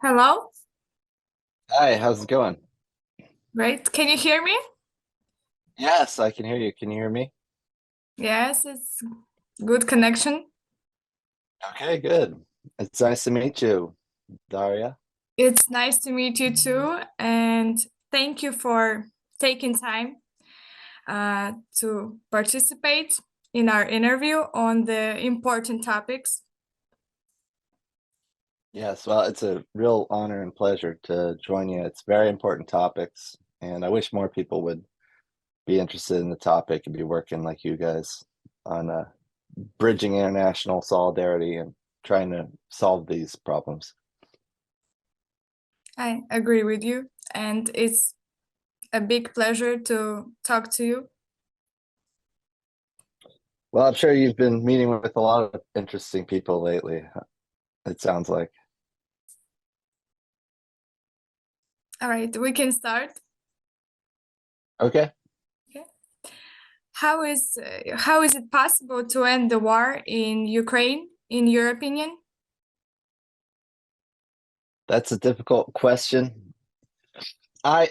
Hello? Hi, how's it going? Great. Can you hear me? Yes, I can hear you. Can you hear me? Yes, it's good connection. Okay, good. It's nice to meet you, Daria. It's nice to meet you too, and thank you for taking time to participate in our interview on the important topics. Yes, well, it's a real honor and pleasure to join you. It's very important topics, and I wish more people would be interested in the topic and be working like you guys on bridging international solidarity and trying to solve these problems. I agree with you, and it's a big pleasure to talk to you. Well, I'm sure you've been meeting with a lot of interesting people lately, it sounds like. All right, we can start. Okay. Okay. How is it possible to end the war in Ukraine, in your opinion? That's a difficult question. I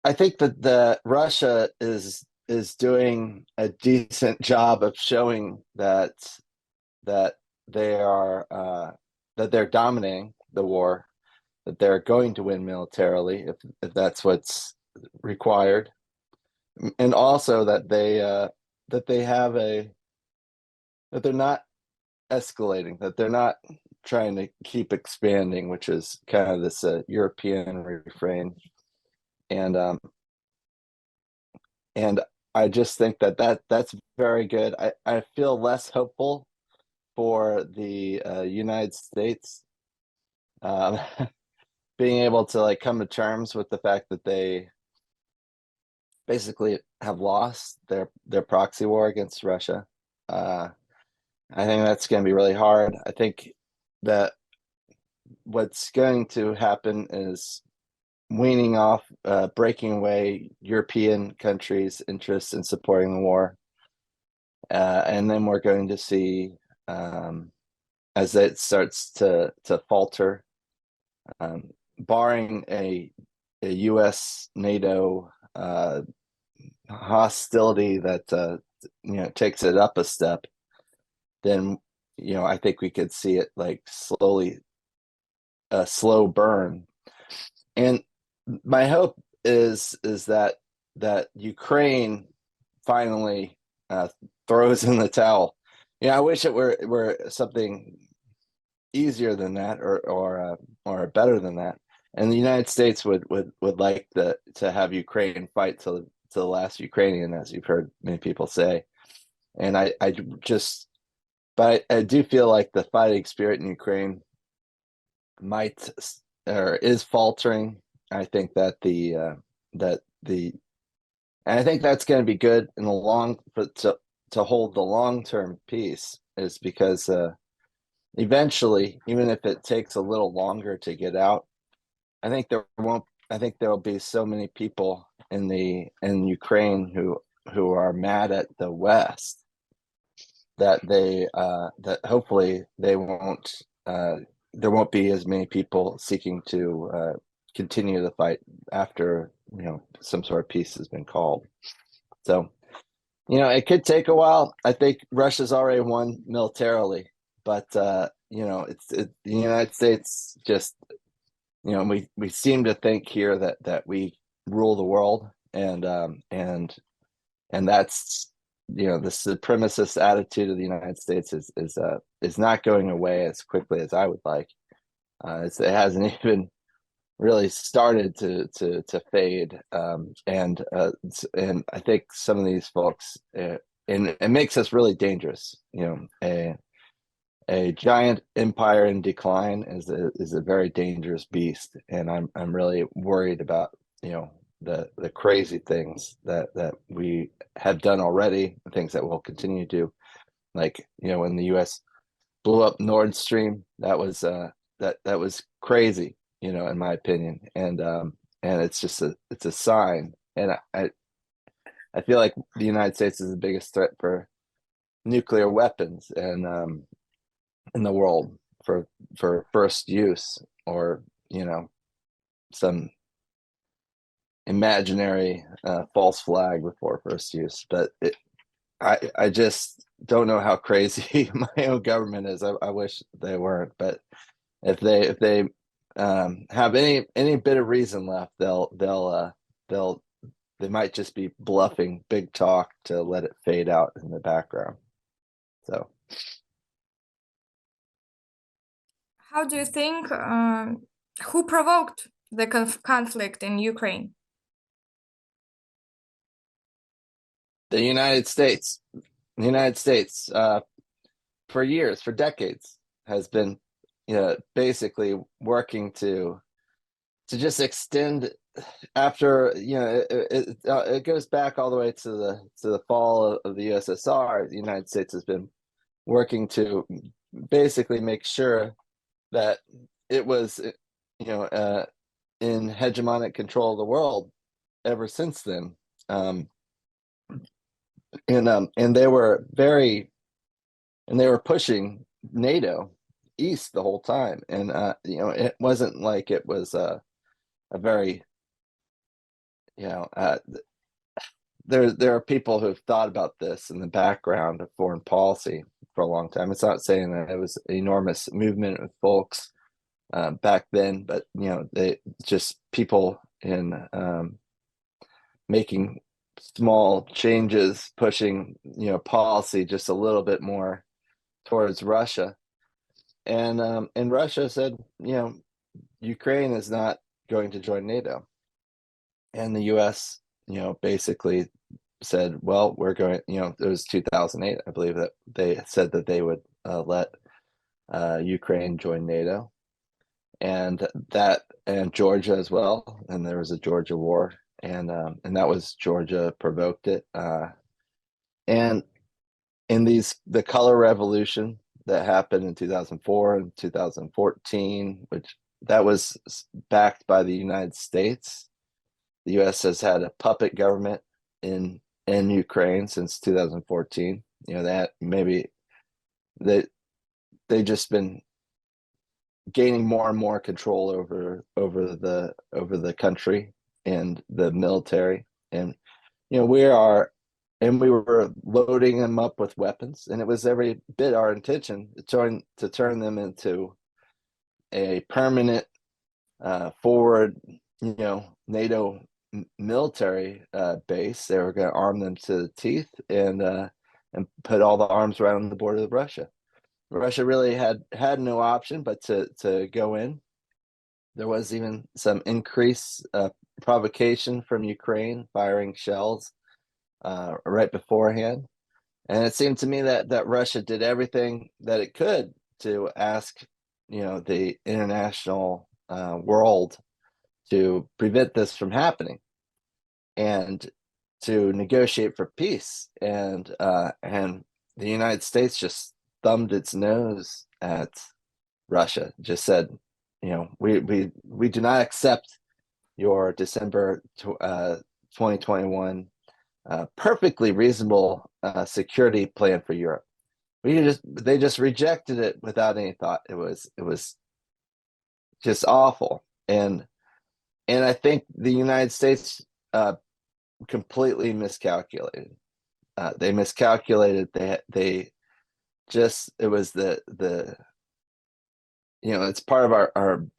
I think that the Russia is doing a decent job of showing that they are that they're dominating the war, that they're going to win militarily if that's what's required, and also that they have a that they're not escalating, that they're not trying to keep expanding, which is kind of this European refrain, and and I just think that's very good. I feel less hopeful for the United States um, being able to like come to terms with the fact that they basically have lost their proxy war against Russia. Uh, I think that's going to be really hard. I think that what's going to happen is weaning off, breaking away European countries' interest in supporting the war. And then we're going to see, as it starts to falter, barring a U.S. NATO hostility that takes it up a step, then I think we could see it like slowly, a slow burn. And my hope is that Ukraine finally throws in the towel. I wish it were something easier than that, or better than that. And the United States would like to have Ukraine fight to the last Ukrainian, as you've heard many people say. And I just, but I do feel like the fighting spirit in Ukraine might or is faltering. I think that the and I think that's going to be good in the long, but to hold the long term peace is because eventually, even if it takes a little longer to get out, I think there won't. I think there will be so many people in Ukraine who are mad at the West that that hopefully they won't. There won't be as many people seeking to continue the fight after some sort of peace has been called. So it could take a while. I think Russia's already won militarily, but the United States just we seem to think here that we rule the world, and that's the supremacist attitude of the United States is not going away as quickly as I would like. It hasn't even really started to fade, and I think some of these folks, and it makes us really dangerous. A giant empire in decline is a very dangerous beast, and I'm really worried about the crazy things that we have done already, things that we'll continue to do, like when the U.S. blew up Nord Stream. That was that was crazy, in my opinion, and it's a sign, and I feel like the United States is the biggest threat for nuclear weapons and in the world for first use, or some imaginary false flag before first use. But I just don't know how crazy my own government is. I wish they weren't, but if they have any bit of reason left, they might just be bluffing big talk to let it fade out in the background. So, How do you think, who provoked the conflict in Ukraine? the United States, for years, for decades, has been, basically working to just extend after, it goes back all the way to the fall of the USSR. The United States has been working to basically make sure that it was, in hegemonic control of the world ever since then. And they were pushing NATO east the whole time. And it wasn't like it was a very, there are people who've thought about this in the background of foreign policy for a long time. It's not saying that it was an enormous movement of folks back then, but they just people in making small changes, pushing policy just a little bit more towards Russia. And Russia said, Ukraine is not going to join NATO. And the US, basically said, well, we're going, it was 2008, I believe, that they said that they would let Ukraine join NATO. And Georgia as well. And there was a Georgia war, and that was Georgia provoked it. And in the color revolution that happened in 2004 and 2014, which that was backed by the United States. The U.S. has had a puppet government in Ukraine since 2014. That maybe they just been gaining more and more control over the country and the military. And we were loading them up with weapons, and it was every bit our intention to turn them into a permanent forward NATO military base. They were going to arm them to the teeth and put all the arms around the border of Russia. Russia really had no option but to go in. There was even some increased provocation from Ukraine, firing shells right beforehand. And it seemed to me that Russia did everything that it could to ask, the international world to prevent this from happening and to negotiate for peace. And the United States just thumbed its nose at Russia, just said, we do not accept your December 2021 perfectly reasonable security plan for Europe. They just rejected it without any thought. It was just awful. And I think the United States completely miscalculated. They miscalculated. They just, it was it's part of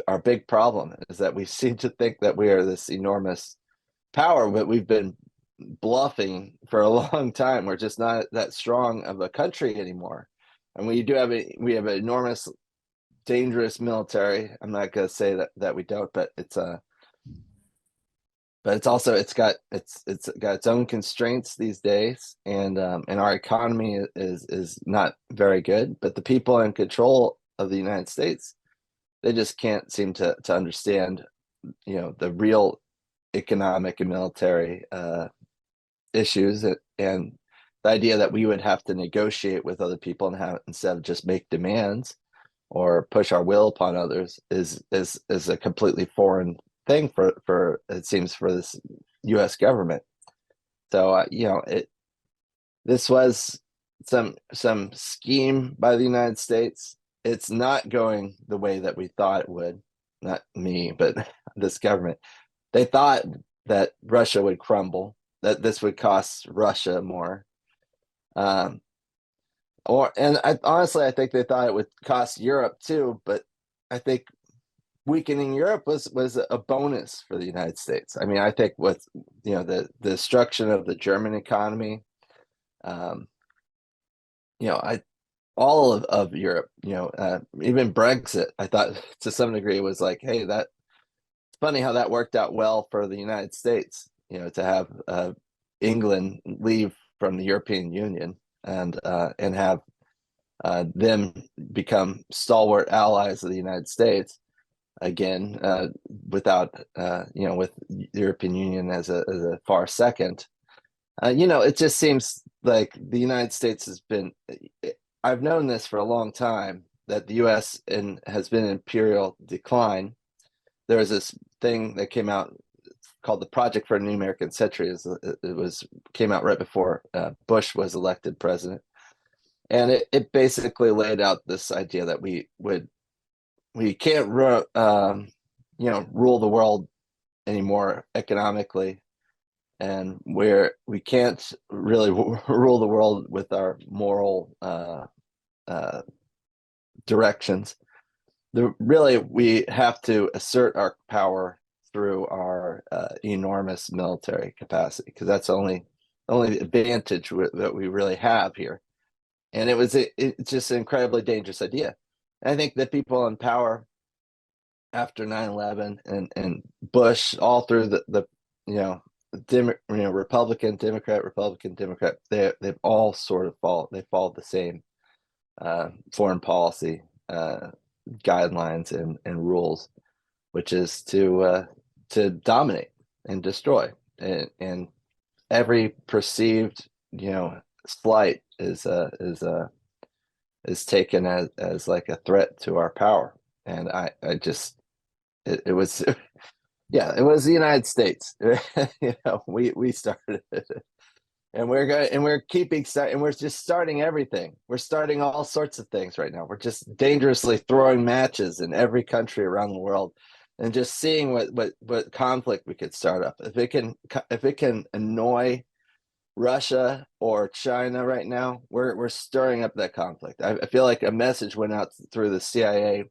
our big problem, is that we seem to think that we are this enormous power, but we've been bluffing for a long time. We're just not that strong of a country anymore. And we have an enormous, dangerous military. I'm not going to say that we don't, but it's also it's got its own constraints these days, and our economy is not very good. But the people in control of the United States, they just can't seem to understand, the real economic and military issues, and the idea that we would have to negotiate with other people and instead of just make demands or push our will upon others is a completely foreign thing for it seems, for this U.S. government. So this was some scheme by the United States. It's not going the way that we thought it would. not me, but this government, they thought that Russia would crumble, that this would cost Russia more. Um, honestly, I think they thought it would cost Europe too, but I think weakening Europe was a bonus for the United States. I mean, I think with the destruction of the German economy, um, I all of Europe, even Brexit, I thought to some degree was like, hey, that it's funny how that worked out well for the United States, to have England leave from the European Union and have them become stalwart allies of the United States again, without with the European Union as a far second. It just seems like the United States has been. I've known this for a long time that the U.S. has been in imperial decline. There was this thing that came out called the Project for a New American Century. It came out right before Bush was elected president, and it basically laid out this idea that we can't rule the world anymore economically, and where we can't really rule the world with our moral directions. Really, we have to assert our power through our enormous military capacity, because that's the only advantage that we really have here. And it's just an incredibly dangerous idea. And I think that people in power after 9/11 and Bush, all through the Republican, Democrat, Republican, Democrat, they've all sort of followed the same foreign policy guidelines and rules, which is to dominate and destroy, and every perceived slight is taken as like a threat to our power. And I just it was yeah, it was the United States. We started it. And we're just starting everything. We're starting all sorts of things right now. We're just dangerously throwing matches in every country around the world, and just seeing what conflict we could start up. If it can annoy Russia or China right now, we're stirring up that conflict. I feel like a message went out through the CIA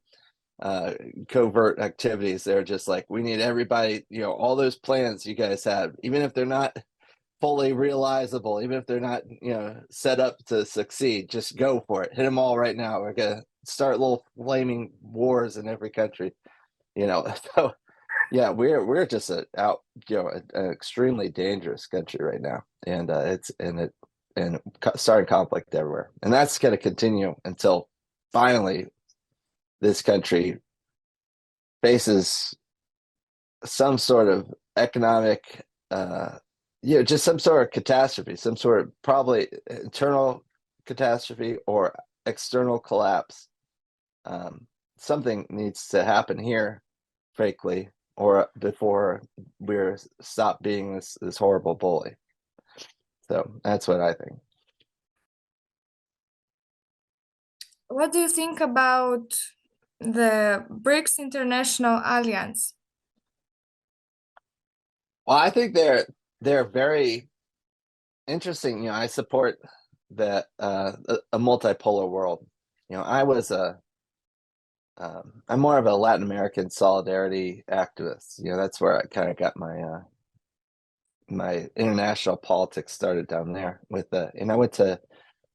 covert activities. They're just like, we need everybody, all those plans you guys have, even if they're not fully realizable, even if they're not set up to succeed, just go for it. Hit them all right now. We're gonna start little flaming wars in every country. So yeah, we're just an extremely dangerous country right now, and starting conflict everywhere, and that's going to continue until finally this country faces some sort of economic just some sort of catastrophe, some sort of probably internal catastrophe or external collapse. Something needs to happen here, frankly, or before we're stop being this horrible bully. So that's what I think. What do you think about the BRICS International Alliance? Well, I think they're very interesting. I support that a multipolar world. I'm more of a Latin American solidarity activist. That's where I kind of got my my international politics started down there and I went to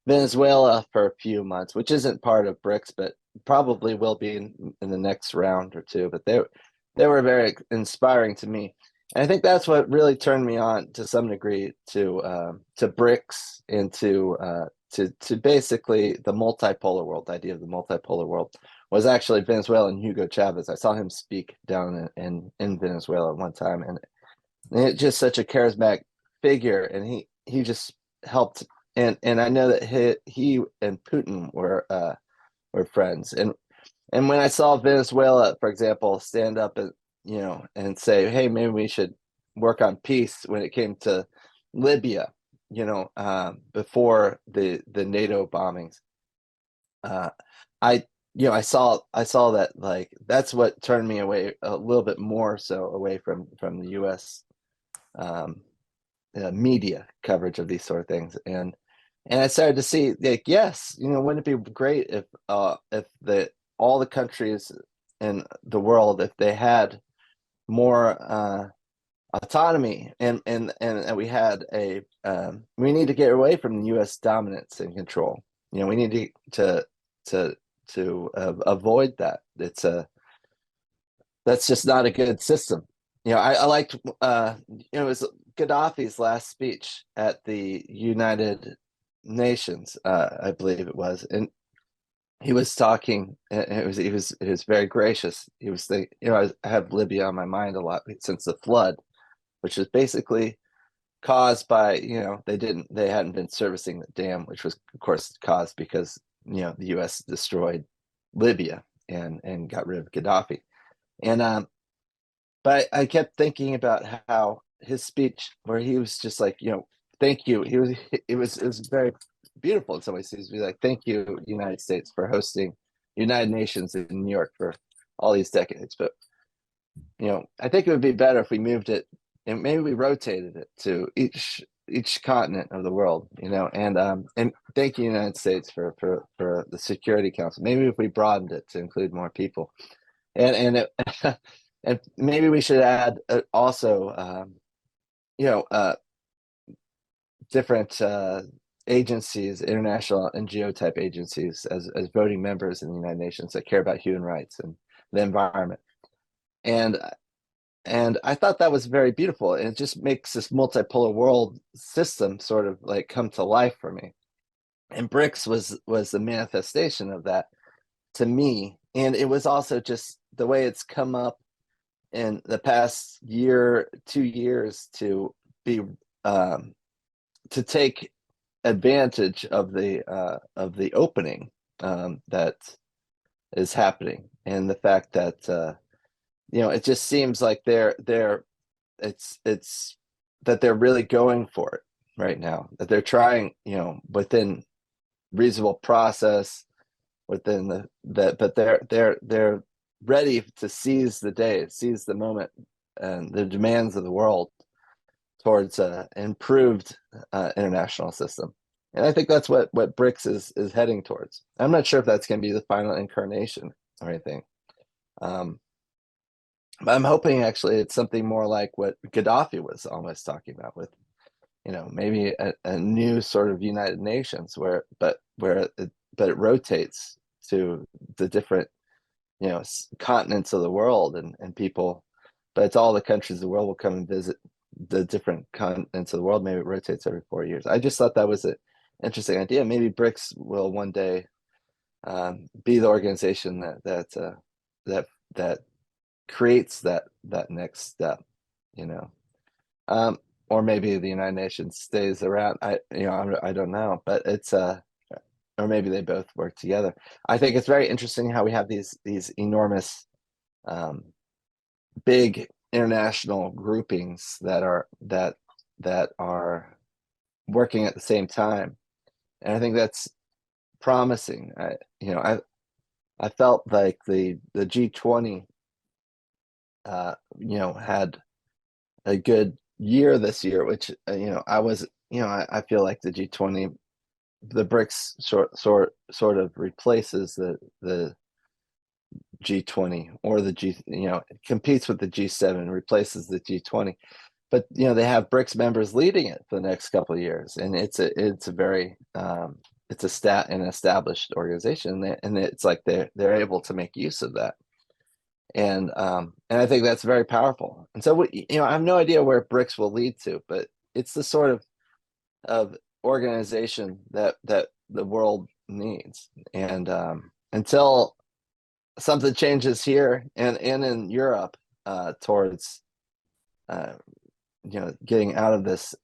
Venezuela for a few months, which isn't part of BRICS, but probably will be in the next round or two. But they were very inspiring to me. And I think that's what really turned me on to some degree to BRICS and to basically the multipolar world. The idea of the multipolar world was actually Venezuela and Hugo Chavez. I saw him speak down in Venezuela one time, and it's just such a charismatic figure, and he just helped. And I know that he and Putin were friends, and when I saw Venezuela, for example, stand up and say, hey, maybe we should work on peace when it came to Libya, before the NATO bombings, I I saw that, like, that's what turned me away a little bit more so away from the US um media coverage of these sort of things. And I started to see, like, yes, wouldn't it be great if the all the countries in the world, if they had more autonomy, and we had a we need to get away from the US dominance and control. We need to avoid that. That's just not a good system. I liked it was Gaddafi's last speech at the United Nations, I believe it was, and he was talking. It was very gracious. He was thinking, I have Libya on my mind a lot since the flood, which is basically caused by, they hadn't been servicing the dam, which was of course caused because the U.S. destroyed Libya and got rid of Gaddafi. And but I kept thinking about how his speech, where he was just like, thank you. It was very beautiful in some ways. He's be like, thank you, United States, for hosting United Nations in New York for all these decades. But I think it would be better if we moved it, and maybe we rotated it to each continent of the world, and thank you, United States, for the Security Council. Maybe if we broadened it to include more people, and it, and maybe we should add also, different agencies, international NGO type agencies, as voting members in the United Nations that care about human rights and the environment. And I thought that was very beautiful, and it just makes this multipolar world system sort of like come to life for me. And BRICS was the manifestation of that to me. And it was also just the way it's come up in the past year, 2 years, to be to take advantage of the opening that is happening, and the fact that it just seems like it's that they're really going for it right now, that they're trying, within reasonable process, within but they're ready to seize the day, seize the moment, and the demands of the world towards improved international system. And I think that's what BRICS is heading towards. I'm not sure if that's going to be the final incarnation or anything. But I'm hoping actually it's something more like what Gaddafi was almost talking about, with maybe a new sort of United Nations, but it rotates to the different continents of the world, and people, but it's all the countries of the world will come and visit the different continents of the world. Maybe it rotates every 4 years. I just thought that was an interesting idea. Maybe BRICS will one day be the organization that creates that next step, or maybe the United Nations stays around. I don't know, but it's or maybe they both work together. I think it's very interesting how we have these enormous big international groupings that are working at the same time, and I think that's promising. I felt like the G20 had a good year this year, which I feel like the G20, the BRICS sort of replaces the G20, or the competes with the G7, replaces the G20. But they have BRICS members leading it for the next couple of years, and it's a very it's an established organization, and it's like they're able to make use of that. And I think that's very powerful. And so I have no idea where BRICS will lead to, but it's the sort of organization that the world needs. And until something changes here and in Europe towards getting out of this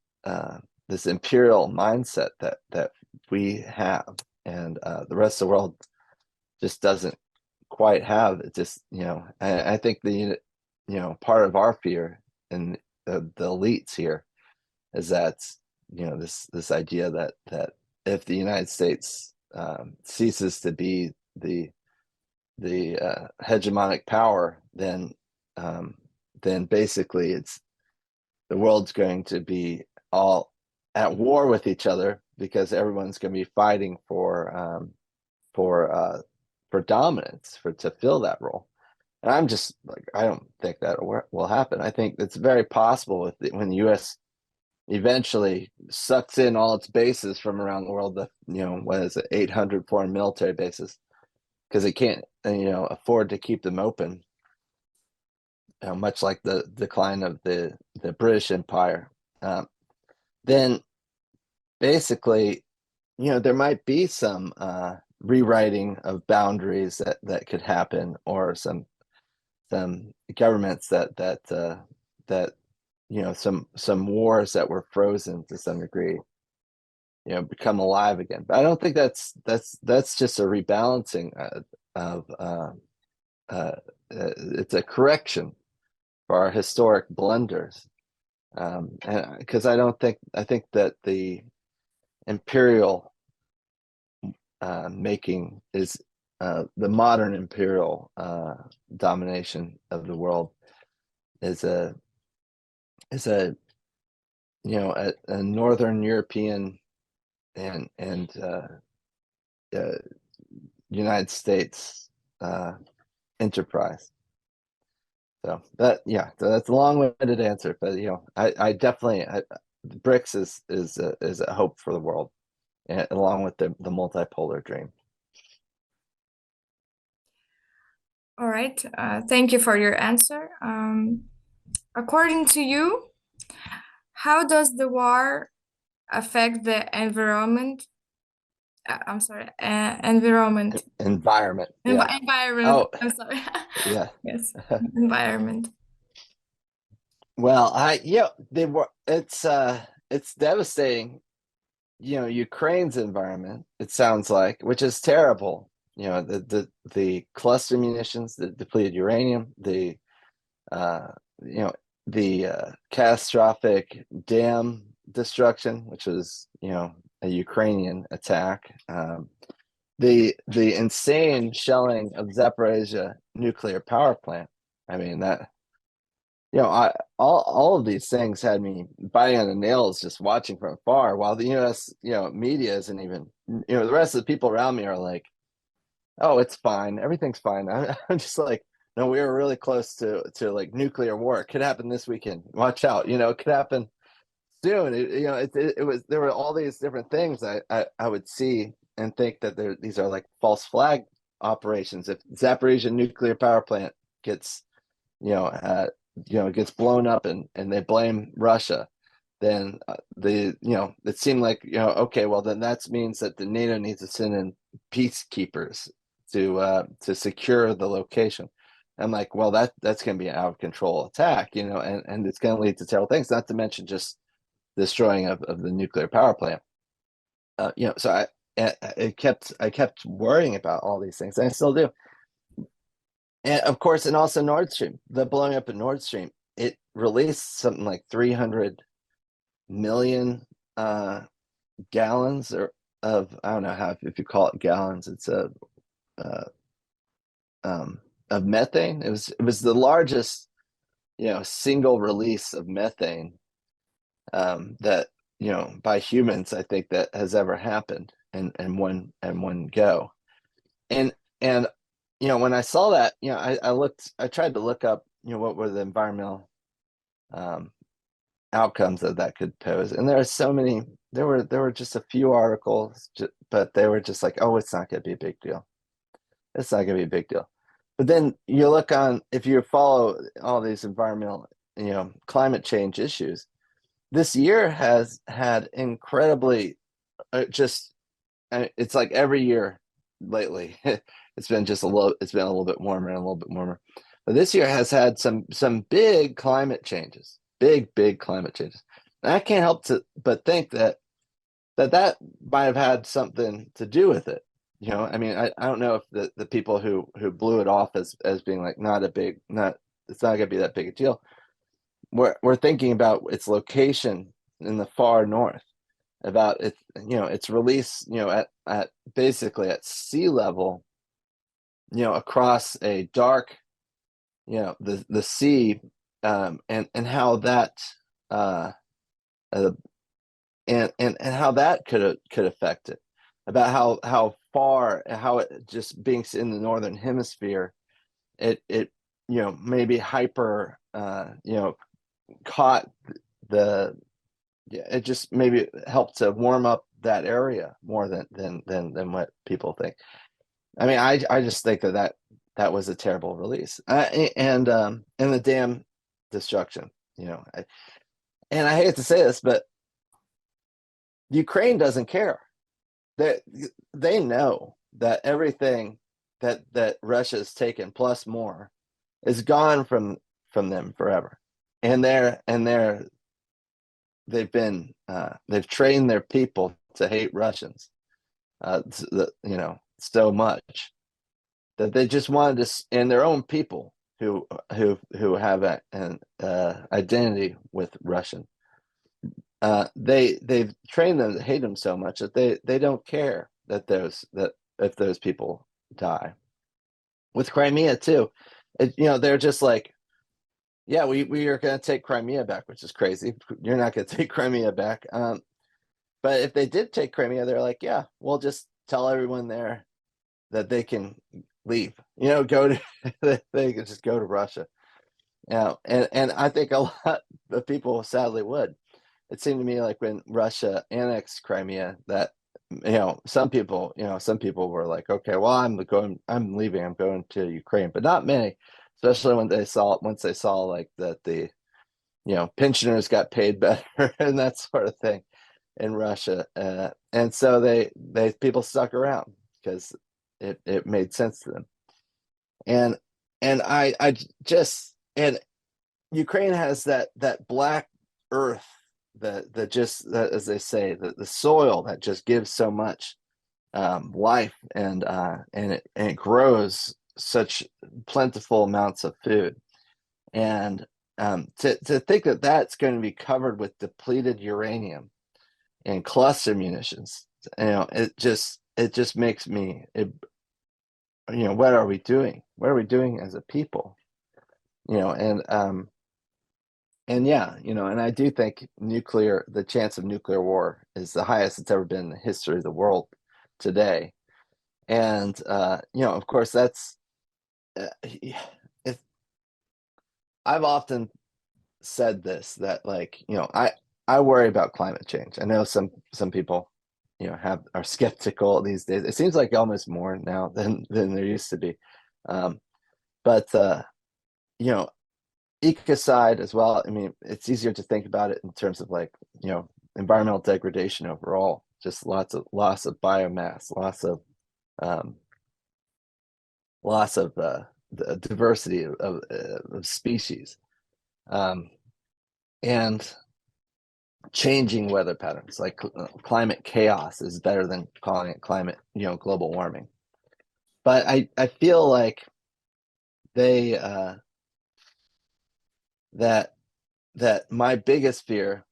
imperial mindset that we have, and the rest of the world just doesn't quite have. It just I think the part of our fear and the elites here is that this idea that if the United States ceases to be the hegemonic power, then basically the world's going to be all at war with each other, because everyone's going to be fighting for dominance, to fill that role. And I'm just like, I don't think that will happen. I think it's very possible when the U.S. eventually sucks in all its bases from around the world, what is it, 800 foreign military bases, because it can't, afford to keep them open. Much like the decline of the British Empire, then basically, there might be some rewriting of boundaries that could happen, or some governments that some wars that were frozen to some degree, become alive again. But I don't think that's just a rebalancing it's a correction for our historic blunders, and because I think that the imperial making is the modern imperial domination of the world is a Northern European and United States enterprise. So that's a long-winded answer, but I definitely BRICS is a hope for the world, along with the multipolar dream. All right. Thank you for your answer. According to you, how does the war affect the environment? I'm sorry, environment. Environment. Environment. Oh, I'm sorry. yeah. Yes, environment. Well, it's devastating. Ukraine's environment, it sounds like, which is terrible. The cluster munitions, the depleted uranium, the catastrophic dam destruction, which was a Ukrainian attack. The insane shelling of Zaporizhia nuclear power plant. I mean, that all of these things had me biting on the nails just watching from afar, while the U.S. media isn't even, the rest of the people around me are like, oh, it's fine, everything's fine. I'm just like, no, we were really close to like nuclear war. It could happen this weekend. Watch out, it could happen soon. There were all these different things I would see and think that these are like false flag operations. If Zaporizhia nuclear power plant gets gets blown up and they blame Russia, then it seemed like, okay, well, then that means that the NATO needs to send in peacekeepers to secure the location. I'm like, well, that's going to be an out of control attack, and it's going to lead to terrible things, not to mention just destroying of the nuclear power plant. So I kept worrying about all these things, and I still do. And of course, and also Nord Stream, the blowing up of Nord Stream, it released something like 300 million gallons of, I don't know if you call it gallons, it's of methane. It was the largest single release of methane that by humans, I think, that has ever happened in one go. And when I saw that, I tried to look up what were the environmental outcomes that could pose, and there are so many. There were just a few articles, but they were just like, oh, it's not going to be a big deal. It's not going to be a big deal. But then you look on, if you follow all these environmental, climate change issues, this year has had incredibly it's like every year lately, it's been a little bit warmer and a little bit warmer. But this year has had some big climate changes, big climate changes. And I can't help but think that might have had something to do with it. I mean, I don't know if the people who blew it off as being like it's not going to be that big a deal. We're thinking about its location in the far north, about its release, at basically at sea level, across a dark, the sea, and how that uh, uh, and how that could affect it, about how far, how it just being in the northern hemisphere, it maybe hyper caught the it just maybe helped to warm up that area more than what people think. I mean, I just think that was a terrible release, and the dam destruction. And I hate to say this, but Ukraine doesn't care. They know that everything that Russia's taken plus more is gone from them forever, and they've trained their people to hate Russians, so much that they just wanted to, and their own people who have an identity with Russian. They've trained them to hate them so much that they don't care that if those people die. With Crimea too, they're just like, yeah, we are going to take Crimea back, which is crazy. You're not going to take Crimea back. But if they did take Crimea, they're like, yeah, we'll just tell everyone there that they can leave. Go to they can just go to Russia. And I think a lot of people sadly would. It seemed to me like when Russia annexed Crimea that some people were like, okay, well, I'm leaving, I'm going to Ukraine, but not many, especially once they saw like that the pensioners got paid better and that sort of thing in Russia, and so they people stuck around because it made sense to them. And just, and Ukraine has that black earth that just, that, as they say, the soil that just gives so much life, and it grows such plentiful amounts of food, and to think that that's going to be covered with depleted uranium and cluster munitions, it just makes me, what are we doing? What are we doing as a people? And yeah, and I do think the chance of nuclear war is the highest it's ever been in the history of the world today. And of course, that's if I've often said this, that like, I worry about climate change. I know some people, are skeptical these days. It seems like almost more now than there used to be. But you know, ecocide as well. I mean, it's easier to think about it in terms of like, environmental degradation overall, just lots of loss of biomass, um, loss of the diversity of species, and changing weather patterns. Like climate chaos is better than calling it climate, global warming. But I feel like they that my biggest fear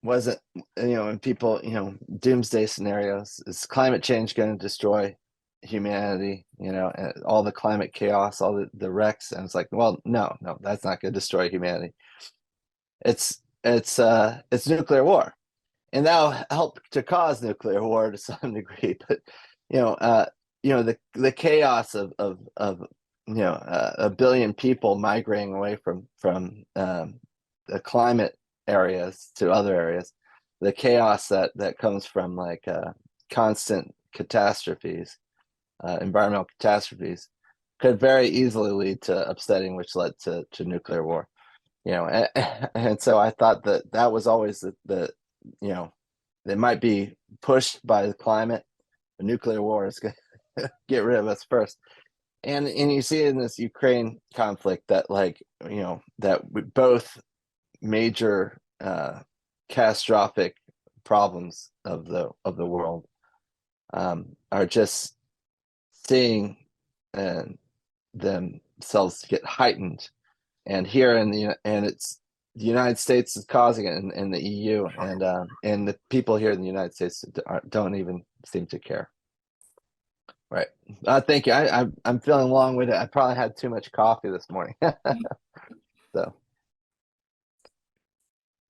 wasn't, in people, doomsday scenarios, is climate change going to destroy humanity, and all the climate chaos, all the wrecks. And it's like, well, no, that's not going to destroy humanity. It's nuclear war, and that'll help to cause nuclear war to some degree. But the chaos of a billion people migrating away from the climate areas to other areas, the chaos that comes from like constant catastrophes, environmental catastrophes, could very easily lead to upsetting, which led to nuclear war. And so I thought that was always the they might be pushed by the climate. The nuclear war is going to get rid of us first. And you see in this Ukraine conflict that, like, that both major catastrophic problems of the world are just seeing themselves get heightened. And here it's the United States is causing it, and the EU, and the people here in the United States don't even seem to care. Right. Thank you. I'm feeling long-winded. I probably had too much coffee this morning. So,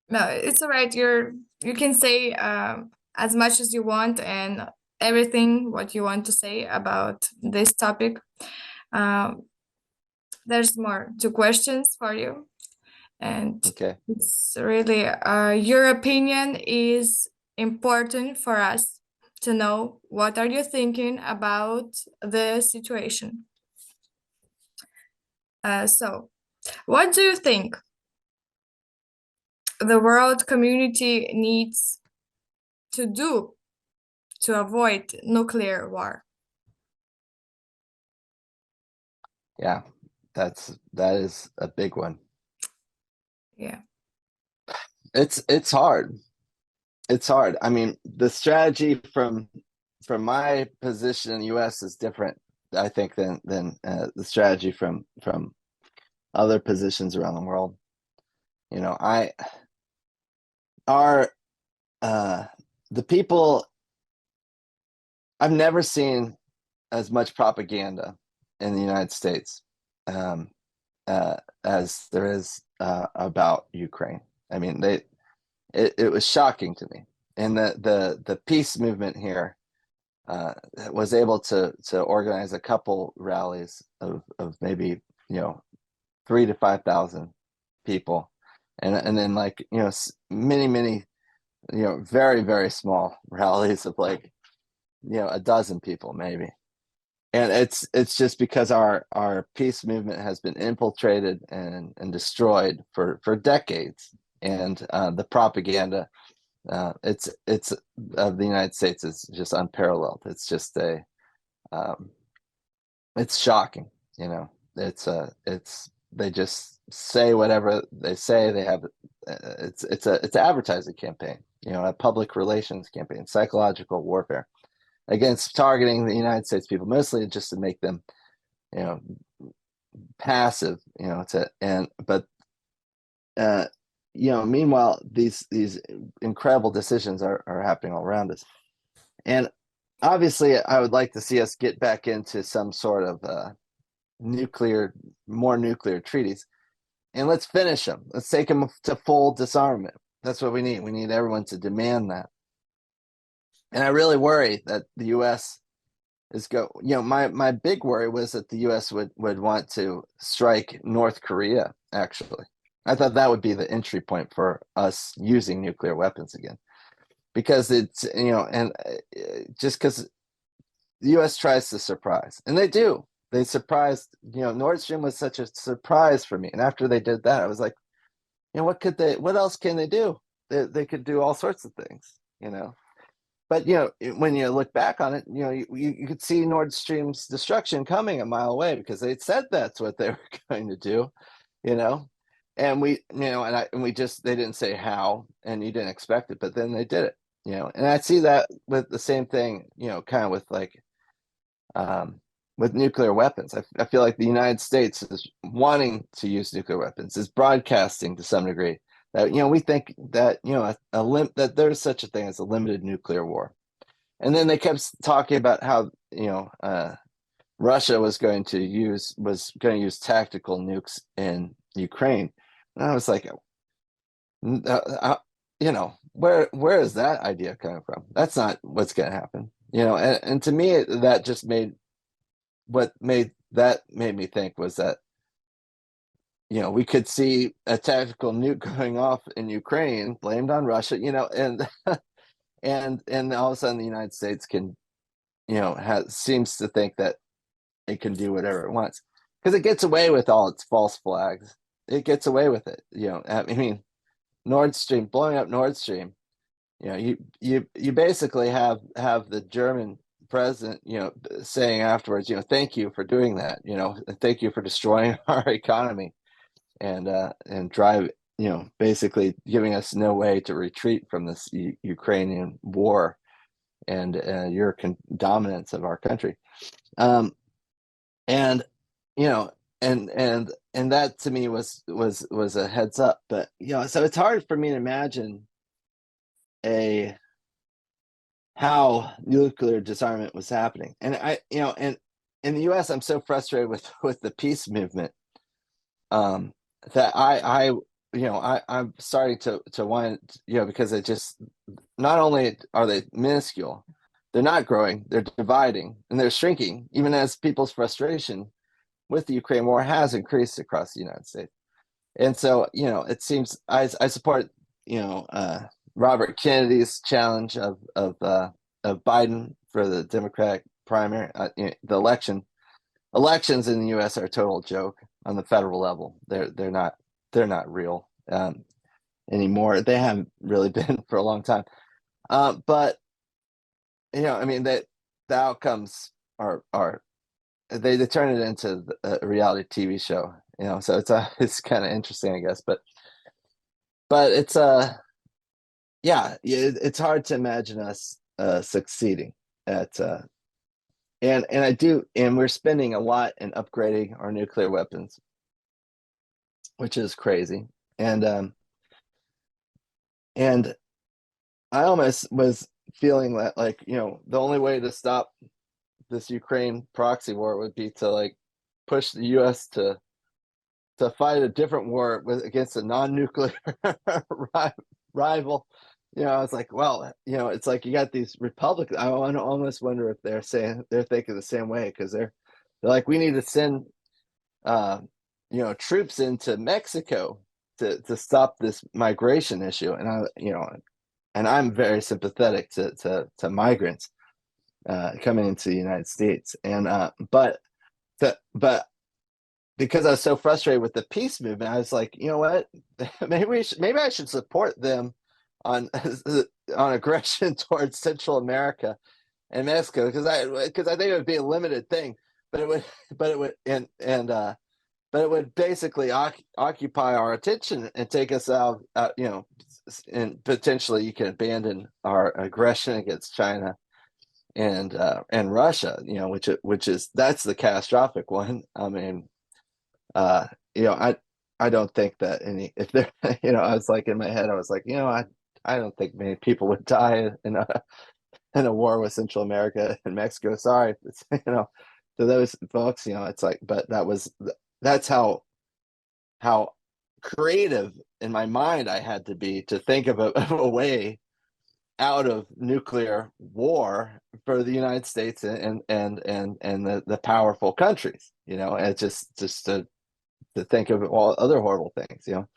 No, it's all right. You can say as much as you want and everything what you want to say about this topic. Um, there's more two questions for you, and okay. it's really your opinion is important for us to know what are you thinking about the situation. So, what do you think the world community needs to do to avoid nuclear war? Yeah, that is a big one. Yeah. It's hard. It's hard. I mean, the strategy from my position in the U.S. is different, I think, than the strategy from other positions around the world. You know, I are the people. I've never seen as much propaganda in the United States um, as there is about Ukraine. I mean, it was shocking to me, and the peace movement here was able to organize a couple rallies of maybe 3 to 5,000 people, and then like many very very small rallies of like a dozen people maybe. And it's just because our peace movement has been infiltrated and destroyed for decades, and the propaganda it's of the United States is just unparalleled. It's just um, it's shocking. It's they just say whatever they say. They have it's an advertising campaign, a public relations campaign, psychological warfare against targeting the United States people, mostly just to make them, you know, passive, but uh, meanwhile, these incredible decisions are happening all around us, and obviously, I would like to see us get back into some sort of more nuclear treaties, and let's finish them. Let's take them to full disarmament. That's what we need. We need everyone to demand that, and I really worry that the U.S. my big worry was that the US would want to strike North Korea, actually. I thought that would be the entry point for us using nuclear weapons again. Because it's, and just because the US tries to surprise, and they do. They surprised, Nord Stream was such a surprise for me. And after they did that, I was like, what else can they do? They could do all sorts of things. But when you look back on it, you could see Nord Stream's destruction coming a mile away because they said that's what they were going to do, you know. And we just they didn't say how, and you didn't expect it, but then they did it. And I see that with the same thing, kind of with like with nuclear weapons. I feel like the United States is wanting to use nuclear weapons, is broadcasting to some degree that we think that that there's such a thing as a limited nuclear war. And then they kept talking about how Russia was going to use tactical nukes in Ukraine, and I was like, where is that idea coming from? That's not what's going to happen. And to me, that just made me think was that we could see a tactical nuke going off in Ukraine, blamed on Russia, and and all of a sudden the United States can seems to think that it can do whatever it wants because it gets away with all its false flags. It gets away with it. I mean, Nord Stream, blowing up Nord Stream. You basically have the German president, saying afterwards, thank you for doing that. Thank you for destroying our economy and drive, basically giving us no way to retreat from this Ukrainian war and your dominance of our country. And and that to me was a heads up. But so it's hard for me to imagine a how nuclear disarmament was happening. And and in the U.S., I'm so frustrated with the peace movement, that I'm starting to want, because it just, not only are they minuscule, they're not growing, they're dividing and they're shrinking, even as people's frustration with the Ukraine war has increased across the United States. And so, it seems I support, Robert Kennedy's challenge of Biden for the Democratic primary, the elections in the U.S. are a total joke on the federal level. They're not real, anymore. They haven't really been for a long time. But I mean, that the outcomes are they turn it into a reality TV show. So it's kind of interesting, I guess. But it's it's hard to imagine us succeeding at and I do, and we're spending a lot in upgrading our nuclear weapons, which is crazy. And I almost was feeling that, like, the only way to stop this Ukraine proxy war would be to, like, push the US to fight a different war against a non-nuclear rival. I was like, well, it's like you got these Republicans. I almost wonder if they're thinking the same way, because they're like, we need to send troops into Mexico to stop this migration issue. And I'm very sympathetic to migrants coming into the United States. But because I was so frustrated with the peace movement, I was like, you know what? maybe I should support them on on aggression towards Central America and Mexico, because I think it would be a limited thing, but it would but it would basically occupy our attention and take us out, and potentially you can abandon our aggression against China and Russia, that's the catastrophic one. I mean, I don't think that if they're, I was like, in my head, I was like, I don't think many people would die in a war with Central America and Mexico. Sorry, it's, to those folks, it's like, but that's how creative in my mind I had to be to think of a way out of nuclear war for the United States and the powerful countries. And just to think of all other horrible things. And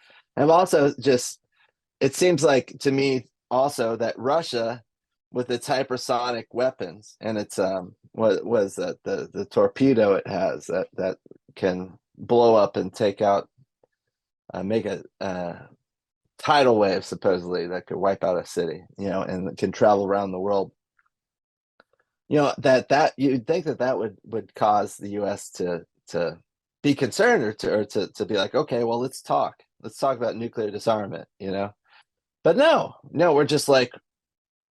also, just, it seems like to me also that Russia, with its hypersonic weapons and its what was that, the torpedo it has that can blow up and take out, make a tidal wave, supposedly, that could wipe out a city, and can travel around the world. That you'd think that would cause the U.S. to be concerned, or to be like, okay, well, let's talk about nuclear disarmament, but no, we're just like,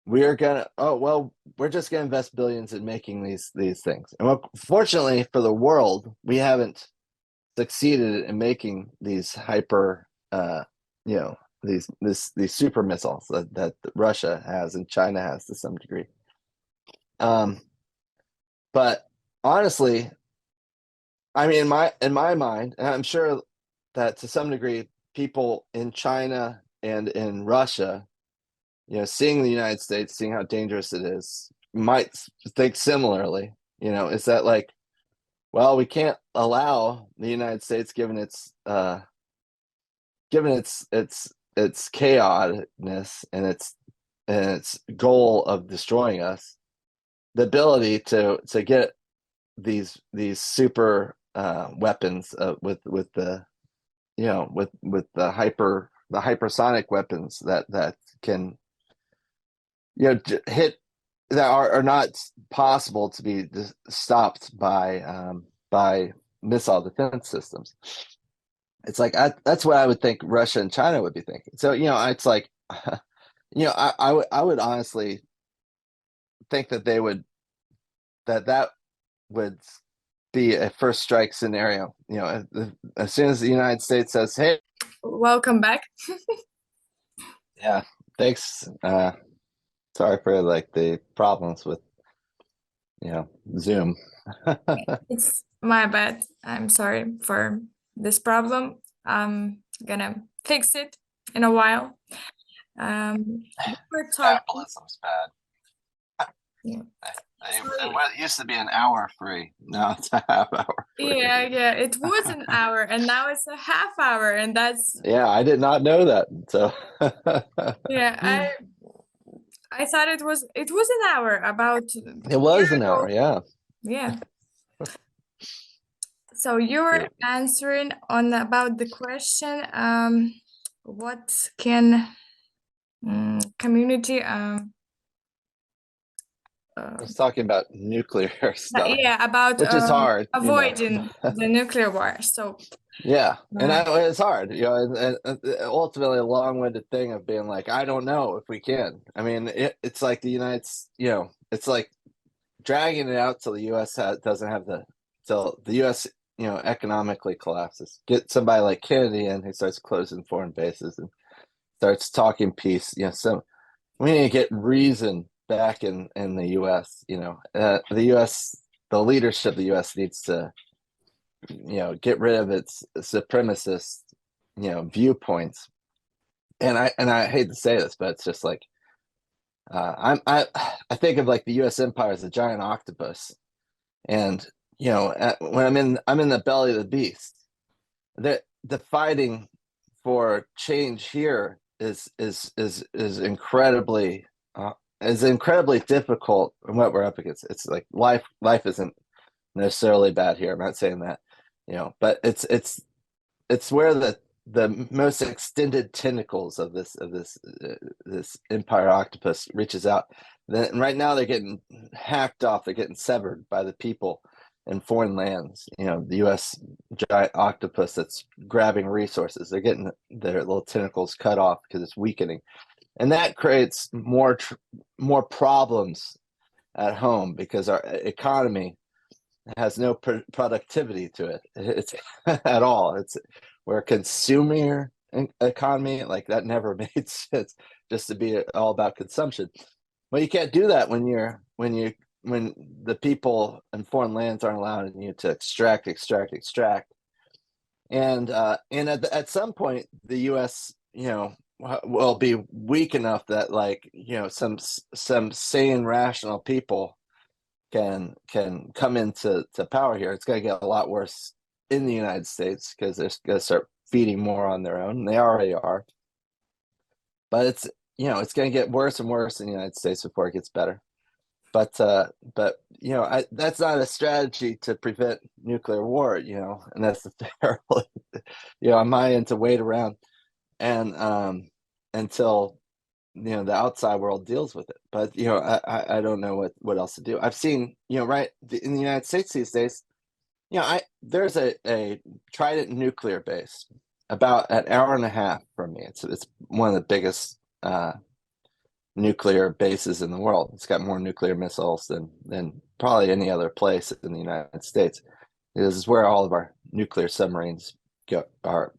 we're just gonna invest billions in making these things. And fortunately for the world, we haven't succeeded in making these hyper these super missiles that Russia has and China has to some degree. But honestly, I mean, in my mind, and I'm sure that to some degree people in China and in Russia, seeing the United States, seeing how dangerous it is, might think similarly. Is that like, well, we can't allow the United States, given its chaoticness and its goal of destroying us, the ability to get these super weapons, with the with the hypersonic weapons that can hit, that are not possible to be stopped by missile defense systems. It's like, that's what I would think Russia and China would be thinking. So it's like, I would honestly think that that would be a first strike scenario. As soon as the United States says, "Hey, welcome back." yeah, thanks. Sorry for like the problems with, Zoom. It's my bad. I'm sorry for this problem. I'm gonna fix it in a while. We're talking. Capitalism's bad. Yeah. It used to be an hour free. Now it's a half hour free. Yeah. It was an hour, and now it's a half hour, and that's Yeah, I did not know that. So yeah. I thought it was an hour about it a year was an hour. ago. Yeah. Yeah. So you're Yeah. answering on about the question, what can community I uh, was talking about nuclear stuff, yeah, about which is hard, avoiding the nuclear war. So Yeah, and uh, it's hard, and ultimately a long-winded thing of being like, I don't know if we can. I mean, it's like the it's like dragging it out till the U.S. doesn't have till the U.S. economically collapses. Get somebody like Kennedy in who starts closing foreign bases and starts talking peace. So we need to get reason back in the U.S. The U.S. the leadership of the U.S. needs to get rid of its supremacist viewpoints. And I hate to say this, but it's just like I think of like the U.S. empire as a giant octopus, and when I'm in the belly of the beast, the fighting for change here is incredibly difficult in what we're up against. It's like life isn't necessarily bad here. I'm not saying that, but it's where the most extended tentacles of this empire octopus reaches out. Then right now they're getting hacked off. They're getting severed by the people in foreign lands. The U.S. giant octopus that's grabbing resources. They're getting their little tentacles cut off because it's weakening, and that creates more problems at home because our economy has no productivity to it. It's at all. We're a consumer economy. Like that never made sense, just to be all about consumption. Well, you can't do that when the people in foreign lands aren't allowing you to extract. And at some point the U.S. will be weak enough that like some sane rational people can come into power here. It's going to get a lot worse in the United States because they're going to start feeding more on their own. And they already are, but it's going to get worse and worse in the United States before it gets better. But that's not a strategy to prevent nuclear war. And that's the terrible. On my end to wait around and until the outside world deals with it. But I don't know what else to do. I've seen right in the United States these days, there's a Trident nuclear base about an hour and a half from me. It's one of the biggest nuclear bases in the world. It's got more nuclear missiles than probably any other place in the United States. This is where all of our nuclear submarines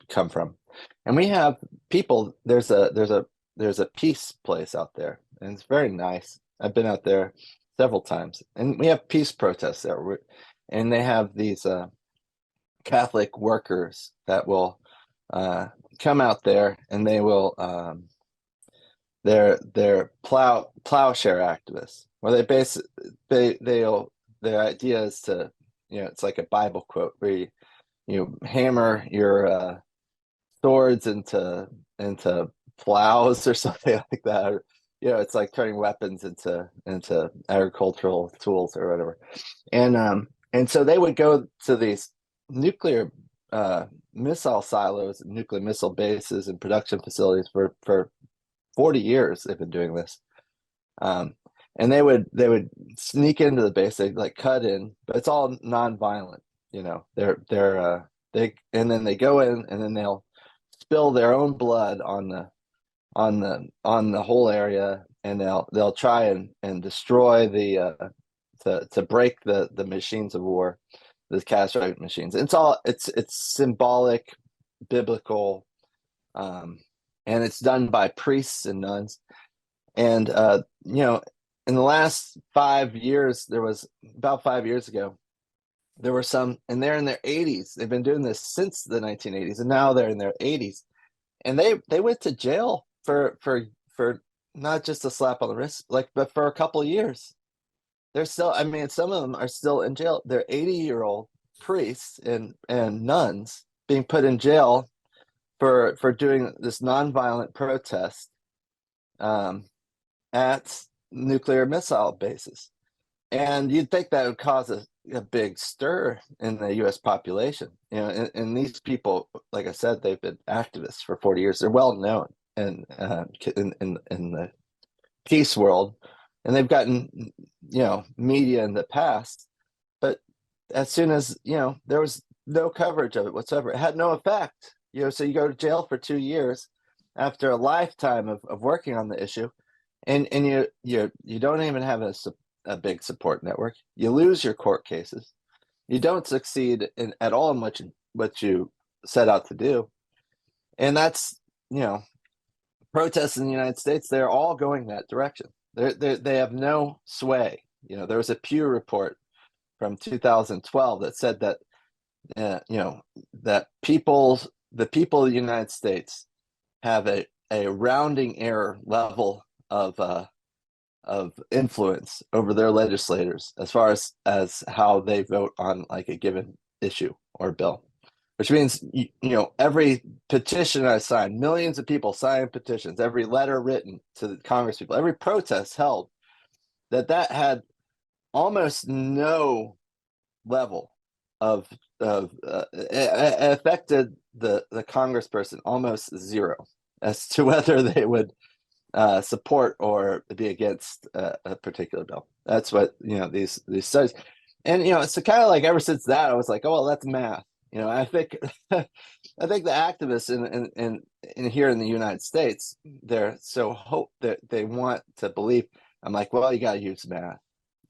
come from. And we have people. There's a peace place out there, and it's very nice. I've been out there several times, and we have peace protests there. And they have these Catholic workers that will come out there, and they will they're plowshare activists. Where their idea is to it's like a Bible quote where you hammer your swords into plows or something like that. Or, it's like turning weapons into agricultural tools or whatever. And so they would go to these nuclear missile silos, nuclear missile bases, and production facilities for 40 years. They've been doing this. And they would sneak into the base. They'd like cut in, but it's all nonviolent. And then they go in, and then they'll spill their own blood on the whole area, and they'll try and destroy to break the machines of war, the catastrophic machines. It's symbolic, biblical, and it's done by priests and nuns. And in the last 5 years, there was about 5 years ago, there were some, and they're in their 80s. They've been doing this since the 1980s, and now they're in their 80s, and they went to jail for not just a slap on the wrist, like, but for a couple of years. They're still, I mean, some of them are still in jail. They're 80-year-old priests and nuns being put in jail for doing this nonviolent protest um, at nuclear missile bases. And you'd think that would cause a big stir in the U.S. population. And these people, like I said, they've been activists for 40 years. They're well known in the peace world, and they've gotten media in the past. But as soon as there was no coverage of it whatsoever, it had no effect. So you go to jail for 2 years after a lifetime of working on the issue, and you don't even have a big support network. You lose your court cases. You don't succeed at all in what you set out to do. And that's, protests in the United States, they're all going that direction. They have no sway. There was a Pew report from 2012 that said that, that the people of the United States have a rounding error level of influence over their legislators as far as how they vote on like a given issue or bill, which means every petition I signed, millions of people signing petitions, every letter written to the Congress people, every protest held, that had almost no level of it affected the congressperson almost zero as to whether they would support or be against a particular bill. That's what these studies, and it's kind of like ever since that I was like, oh well, that's math. I think I think the activists in here in the United States, they're so hope that they want to believe. I'm like, well, you got to use math.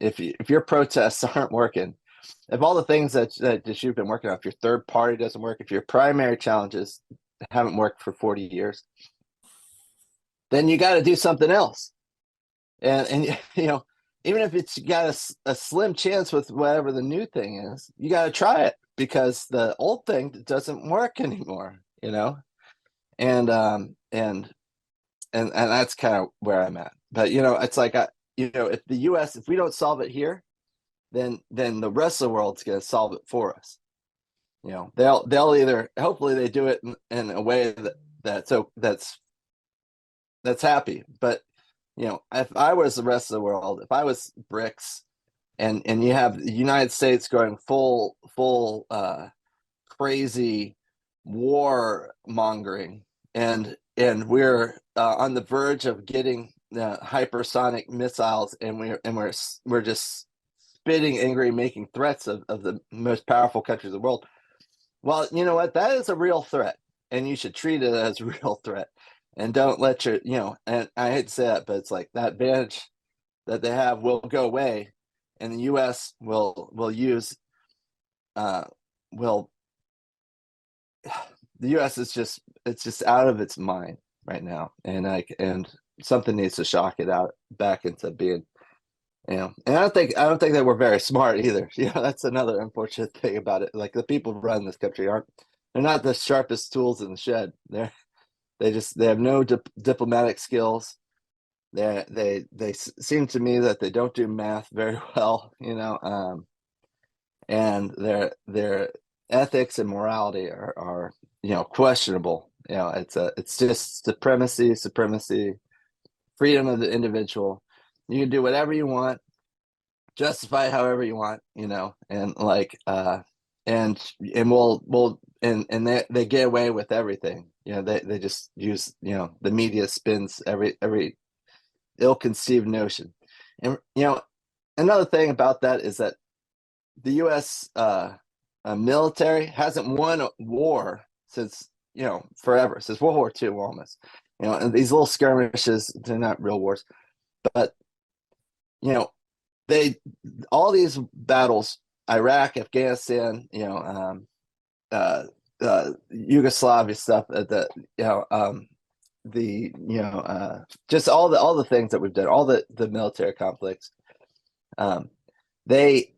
If your protests aren't working, if all the things that you've been working on, if your third party doesn't work, if your primary challenges haven't worked for 40 years, then you got to do something else. And even if it's got a slim chance with whatever the new thing is, you got to try it, because the old thing doesn't work anymore. And that's kind of where I'm at. But it's like if the U.S., if we don't solve it here, then the rest of the world's going to solve it for us. They'll either, hopefully they do it in a way that's happy. But if I was the rest of the world, if I was BRICS, and you have the United States going full crazy war mongering, and we're on the verge of getting hypersonic missiles, and we're just spitting angry, making threats of the most powerful countries of the world. Well, you know what? That is a real threat, and you should treat it as a real threat. And don't let your, and I hate to say that, but it's like that advantage that they have will go away, and the U.S. will use, will, the U.S. is just out of its mind right now, and something needs to shock it out back into being, and I don't think that we're very smart either. That's another unfortunate thing about it. Like, the people who run this country they're not the sharpest tools in the shed. They have no diplomatic skills. They seem to me that they don't do math very well, and their ethics and morality are questionable. It's just supremacy, freedom of the individual. You can do whatever you want, justify however you want, and like and they get away with everything. They just use, the media spins every ill-conceived notion. And another thing about that is that the U.S. Military hasn't won a war since forever, since World War II almost. And these little skirmishes, they're not real wars, but all these battles, Iraq, Afghanistan, Yugoslavia stuff, just all the things that we've done, all the military conflicts, um, they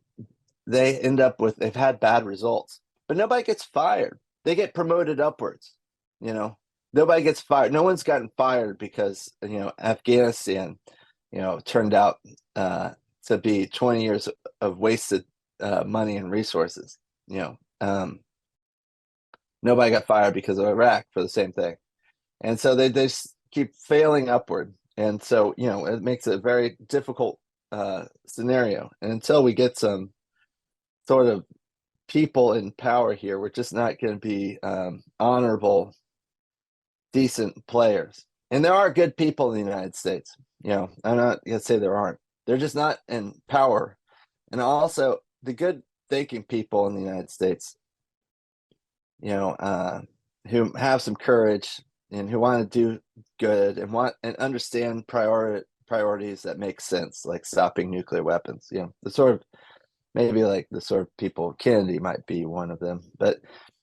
end up with, they've had bad results, but nobody gets fired. They get promoted upwards. Nobody gets fired. No one's gotten fired because Afghanistan turned out to be 20 years of wasted money and resources. Nobody got fired because of Iraq for the same thing. And so they just keep failing upward. And so, it makes it a very difficult scenario. And until we get some sort of people in power here, we're just not going to be honorable, decent players. And there are good people in the United States. I'm not going to say there aren't. They're just not in power. And also, the good thinking people in the United States, who have some courage and who want to do good and understand priorities that make sense, like stopping nuclear weapons. The sort of, maybe like the sort of people, Kennedy might be one of them, but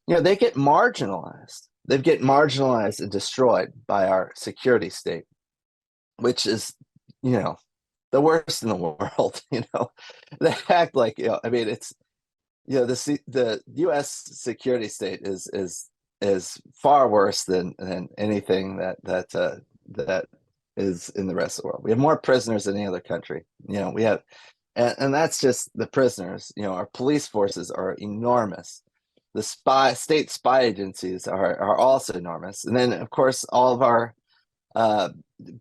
they get marginalized. They get marginalized and destroyed by our security state, which is the worst in the world. They act like it's the U.S. security state is far worse than anything that is in the rest of the world. We have more prisoners than any other country. We have, and that's just the prisoners. Our police forces are enormous. The state spy agencies are also enormous, and then of course all of our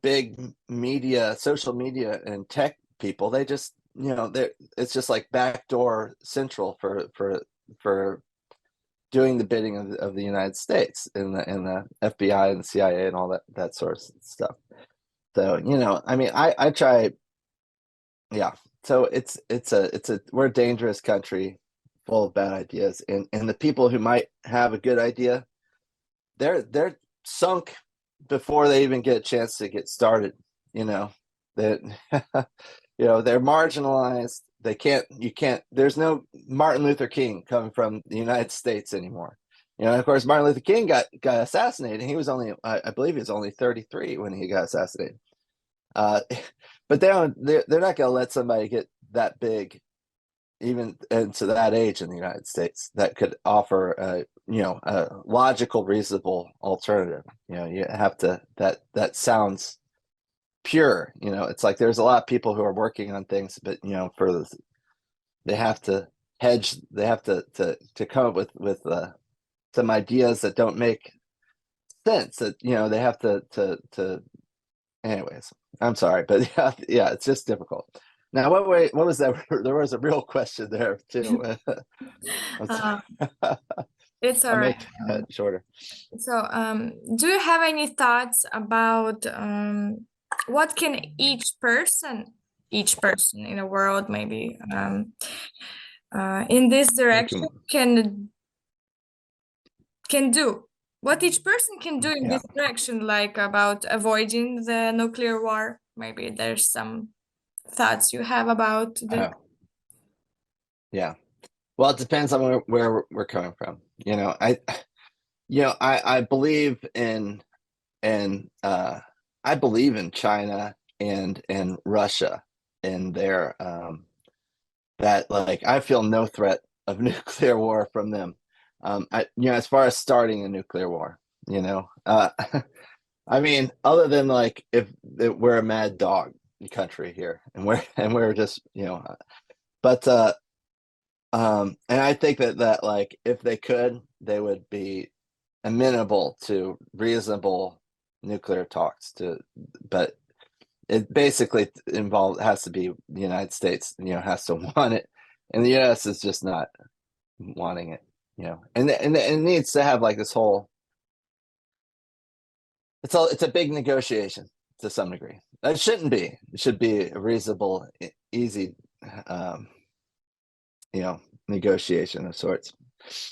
big media, social media, and tech people. They just it's just like backdoor central for doing the bidding of the United States and the FBI and the CIA and all that sort of stuff. So I try. Yeah. So it's we're a dangerous country full of bad ideas, and the people who might have a good idea, they're sunk before they even get a chance to get started. That they're marginalized. There's no Martin Luther King coming from the United States anymore. Of course, Martin Luther King got assassinated. He was only, I believe he was only 33 when he got assassinated. But they're not going to let somebody get that big, even to that age in the United States, that could offer a logical, reasonable alternative. You have to, that sounds pure. It's like there's a lot of people who are working on things, but they have to hedge. They have to come up with some ideas that don't make sense. That they have to. Anyways, I'm sorry, but yeah, it's just difficult. Now, what was that? There was a real question there too. I'm sorry. It's all I'll right. make that shorter. So, do you have any thoughts about what can each person in the world, maybe in this direction, can do? What each person can do in this direction, like about avoiding the nuclear war? Maybe there's some thoughts you have about this. Yeah. Well, it depends on where we're coming from. I believe in I believe in China and Russia and their that, like, I feel no threat of nuclear war from them. As far as starting a nuclear war, I mean, other than like if we're a mad dog country here and we're just but and I think that like if they could, they would be amenable to reasonable nuclear talks but it basically has to be the United States, has to want it, and the US is just not wanting it, and it needs to have like this whole, it's a big negotiation to some degree. It shouldn't be. It should be a reasonable, easy negotiation of sorts,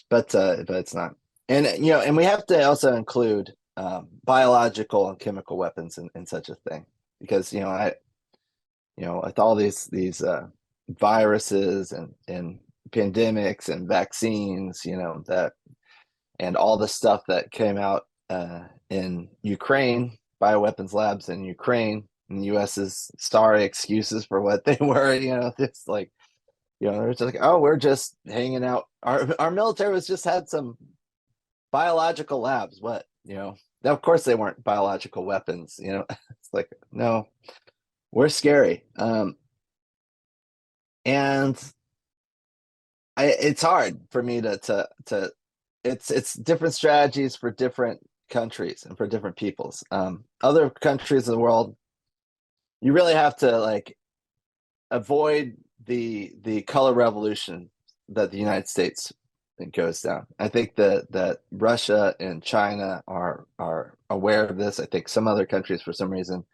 but it's not. And and we have to also include biological and chemical weapons in such a thing, because with all these viruses and pandemics and vaccines, that, and all the stuff that came out in Ukraine, bioweapons labs in Ukraine, and the US's sorry excuses for what they were, just like, they're just like, oh, we're just hanging out. Our military was just had some biological labs. What, of course they weren't biological weapons, it's like, no, we're scary. And it's hard for me to it's different strategies for different countries and for different peoples. Other countries in the world, you really have to like avoid the color revolution that the United States goes down. I think that Russia and China are aware of this. I think some other countries, for some reason,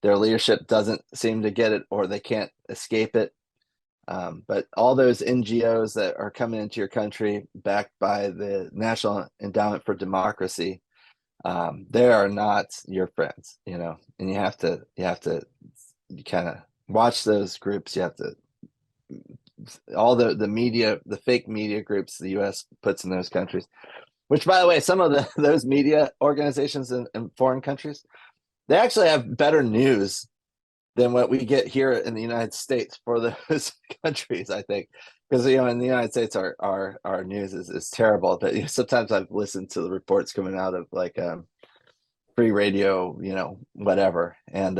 their leadership doesn't seem to get it, or they can't escape it. But all those NGOs that are coming into your country, backed by the National Endowment for Democracy, they are not your friends, and you have to kind of watch those groups. You have to, all the media, the fake media groups the U.S. puts in those countries, which, by the way, some of those media organizations in foreign countries, they actually have better news than what we get here in the United States for those countries, I think. Because, in the United States, our news is terrible. But sometimes I've listened to the reports coming out of like free radio, whatever. And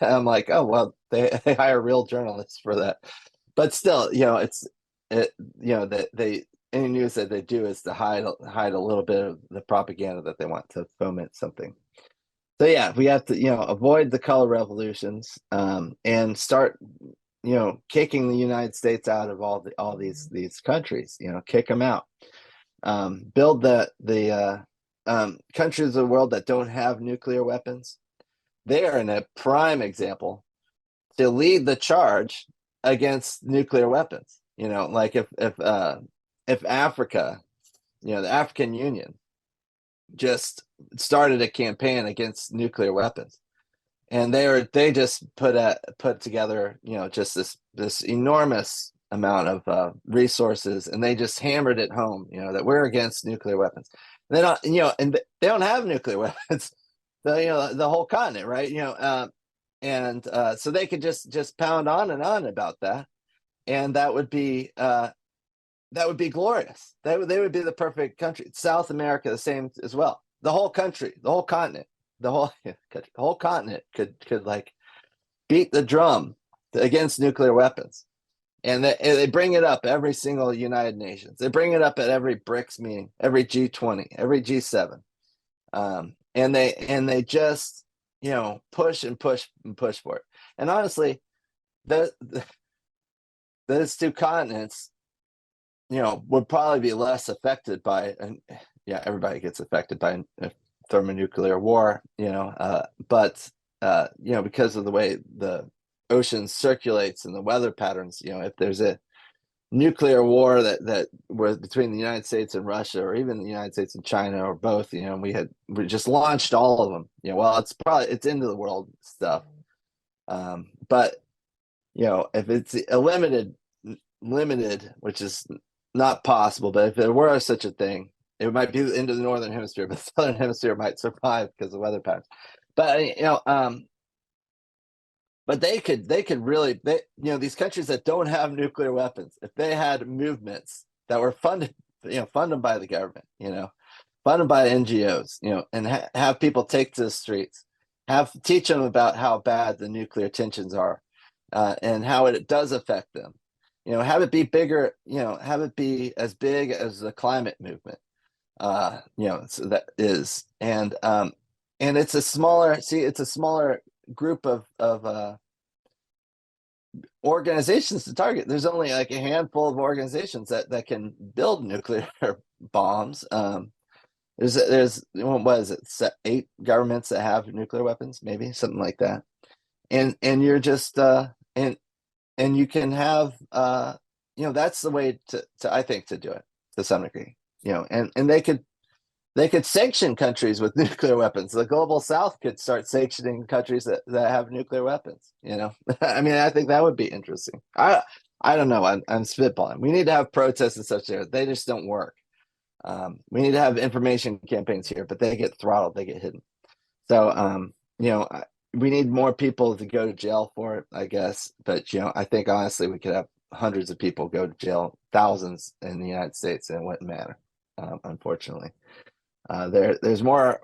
I'm like, oh, well, they hire real journalists for that. But still, that any news that they do is to hide a little bit of the propaganda that they want to foment something. So yeah, we have to, avoid the color revolutions, and start, kicking the United States out of all these countries. Kick them out. Build the countries of the world that don't have nuclear weapons. They are in a prime example to lead the charge against nuclear weapons. Like if Africa, the African Union, just started a campaign against nuclear weapons, and they just put together just this enormous amount of resources, and they just hammered it home that we're against nuclear weapons. And they don't and they don't have nuclear weapons, the whole continent, right? And so they could just pound on and on about that, and that would be glorious. They would be the perfect country. South America, the same as well. The whole country, the whole continent, the whole continent could like beat the drum against nuclear weapons. And they bring it up every single United Nations. They bring it up at every BRICS meeting, every G20, every G7. And they just, push and push and push for it. And honestly, those two continents, would probably be less affected by, and yeah, everybody gets affected by a thermonuclear war, but because of the way the ocean circulates and the weather patterns, if there's a nuclear war that was between the United States and Russia, or even the United States and China, or both, we just launched all of them. Well, it's end of the world stuff. But if it's a limited, which is not possible, but if there were such a thing, it might be into the northern hemisphere, but the southern hemisphere might survive because of weather patterns. But but they could really, these countries that don't have nuclear weapons, if they had movements that were funded by the government, funded by NGOs, and have people take to the streets, teach them about how bad the nuclear tensions are, and how it does affect them. Have it be bigger, have it be as big as the climate movement, so that is, and it's a smaller group of organizations to target. There's only like a handful of organizations that can build nuclear bombs. There's what is it, 8 governments that have nuclear weapons, maybe something like that, and you're just and you can have that's the way to I think to do it to some degree, and they could sanction countries with nuclear weapons. The global South could start sanctioning countries that have nuclear weapons. I mean, I think that would be interesting. I don't know. I'm spitballing. We need to have protests and such there. They just don't work. We need to have information campaigns here, but they get throttled. They get hidden. So, we need more people to go to jail for it, I guess. But, I think honestly, we could have hundreds of people go to jail, thousands in the United States, and it wouldn't matter, unfortunately. There's more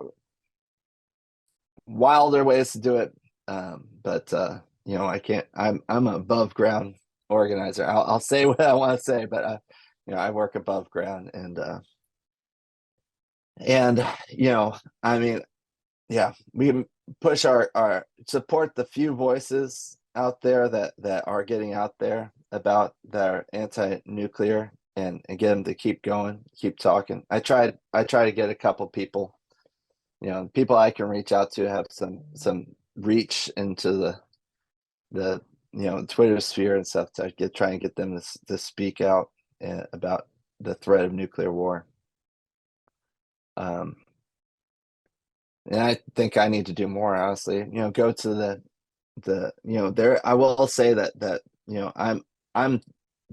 wilder ways to do it. But, I can't, I'm an above ground organizer. I'll say what I want to say, but, I work above ground and, I mean, yeah, we push our support the few voices out there that are getting out there about their anti-nuclear and get them to keep going, keep talking. I try to get a couple people, people I can reach out to have some reach into the Twitter sphere and stuff to try and get them to speak out about the threat of nuclear war. And I think I need to do more, honestly. Go to there. I will say that I'm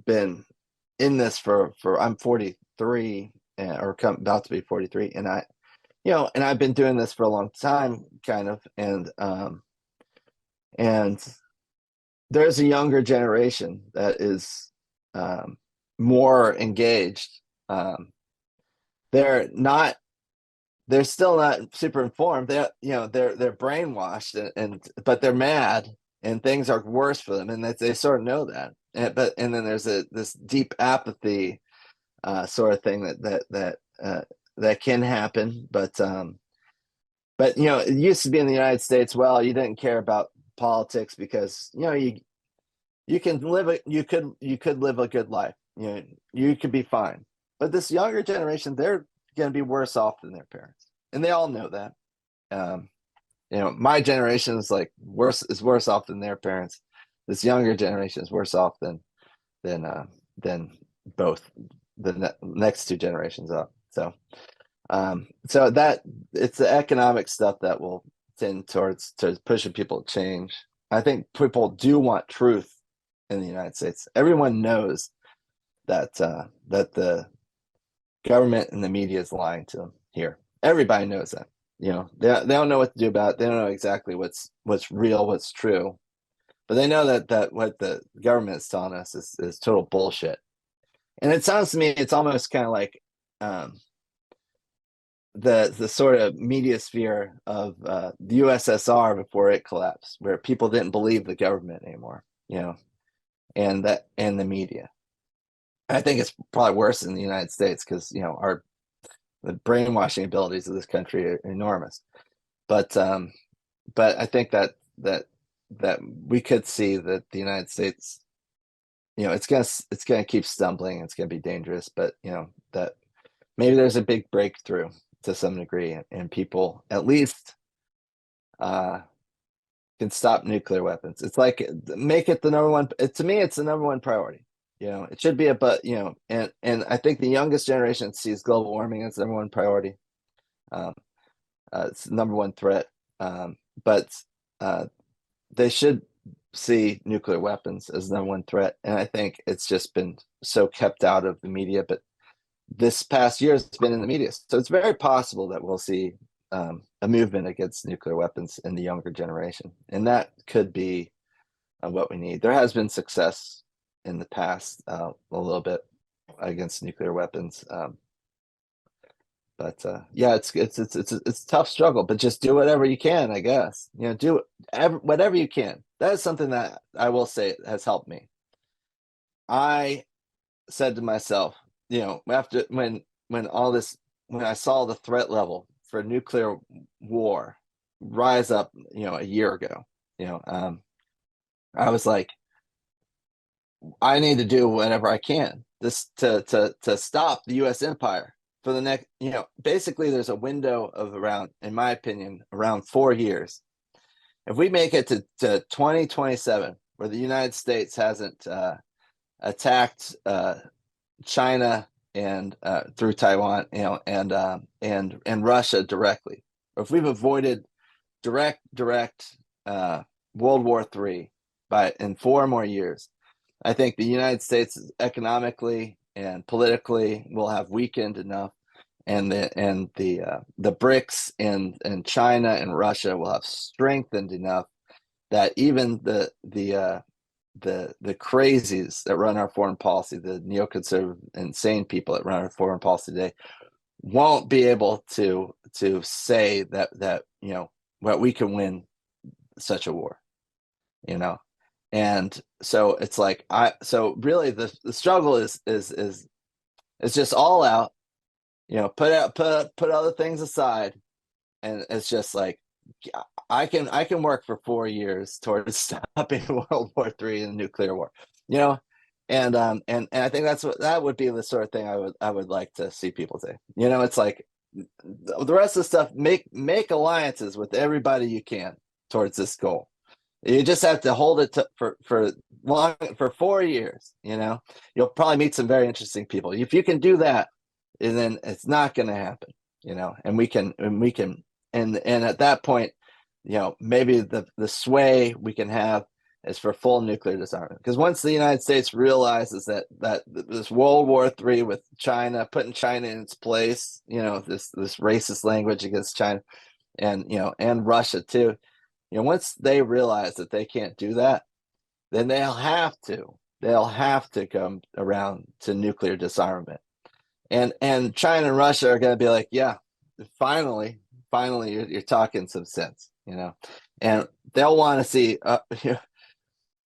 been in this for I'm 43 or about to be 43, and and I've been doing this for a long time, kind of, and there's a younger generation that is more engaged. They're not they're still not super informed. They're brainwashed but they're mad and things are worse for them, and they sort of know that. And then there's this deep apathy sort of thing that can happen. But it used to be in the United States. Well, you didn't care about politics because you could live a good life. You could be fine. But this younger generation, they're going to be worse off than their parents, and they all know that. My generation is worse off than their parents. This younger generation is worse off than both the next two generations up. So that it's the economic stuff that will tend towards pushing people to change. I think people do want truth in the United States. Everyone knows that the government and the media is lying to them here. Everybody knows that. They don't know what to do about it. They don't know exactly what's real, what's true, but they know that what the government is telling us is total bullshit. And it sounds to me, it's almost kind of like the sort of media sphere of the USSR before it collapsed, where people didn't believe the government anymore, and the media. I think it's probably worse in the United States because the brainwashing abilities of this country are enormous. But I think that we could see that the United States, it's gonna keep stumbling. It's gonna be dangerous, but that maybe there's a big breakthrough to some degree, and people at least can stop nuclear weapons. It's like make it the number one. To me, it's the number one priority. It should be and I think the youngest generation sees global warming as the number one priority. It's the number one threat. But they should see nuclear weapons as the number one threat. And I think it's just been so kept out of the media. But this past year has been in the media. So it's very possible that we'll see a movement against nuclear weapons in the younger generation. And that could be what we need. There has been success in the past a little bit against nuclear weapons. But yeah, it's a tough struggle, but just do whatever you can, I guess. Do whatever you can. That is something that I will say has helped me. I said to myself, after when I saw the threat level for nuclear war rise up, a year ago, I was like, I need to do whatever I can to stop the U.S. empire for the next, basically there's a window of around, in my opinion, around 4 years. If we make it to 2027, where the United States hasn't attacked China and through Taiwan, and Russia directly, or if we've avoided direct World War III in 4 more years, I think the United States economically and politically will have weakened enough, the BRICS and China and Russia will have strengthened enough that even the crazies that run our foreign policy, the neoconservative, insane people that run our foreign policy today, won't be able to say that what we can win such a war, and so it's like so really the struggle is just all out, put other things aside, and it's just like I can work for 4 years towards stopping World War III and nuclear war, and I think that would be the sort of thing I would like to see people say. It's like the rest of the stuff, make alliances with everybody you can towards this goal. You just have to hold it for 4 years. You'll probably meet some very interesting people if you can do that, and then it's not going to happen. And we can and at that point, maybe the sway we can have is for full nuclear disarmament. Because once the United States realizes that this World War III with China, putting China in its place, this racist language against China, and Russia too, once they realize that they can't do that, then they'll have to come around to nuclear disarmament. And China and Russia are going to be like, yeah, finally you're talking some sense, and they'll want to see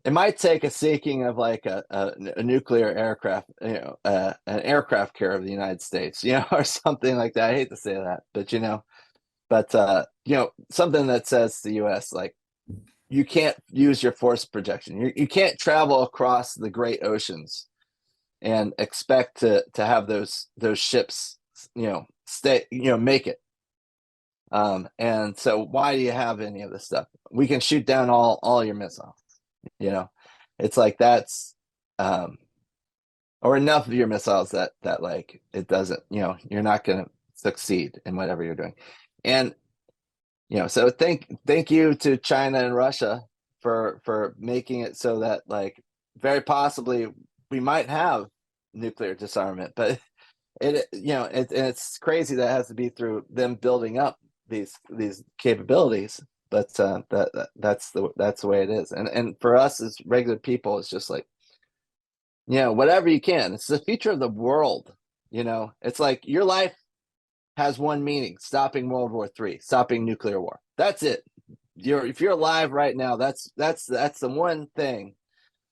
it might take a sinking of like a nuclear aircraft, an aircraft carrier of the United States, or something like that. I hate to say that, but something that says to the US, like, you can't use your force projection. You can't travel across the great oceans and expect to have those ships, stay, make it. And so why do you have any of this stuff? We can shoot down all your missiles. It's like that's or enough of your missiles that like it doesn't, you're not going to succeed in whatever you're doing. And so thank you to China and Russia for making it so that, like, very possibly we might have nuclear disarmament, but it's crazy that it has to be through them building up these capabilities. But that's the way it is. And for us as regular people, it's just like, whatever you can. It's the future of the world. It's like your life has one meaning: stopping World War III, stopping nuclear war. That's it. If you're alive right now, that's the one thing.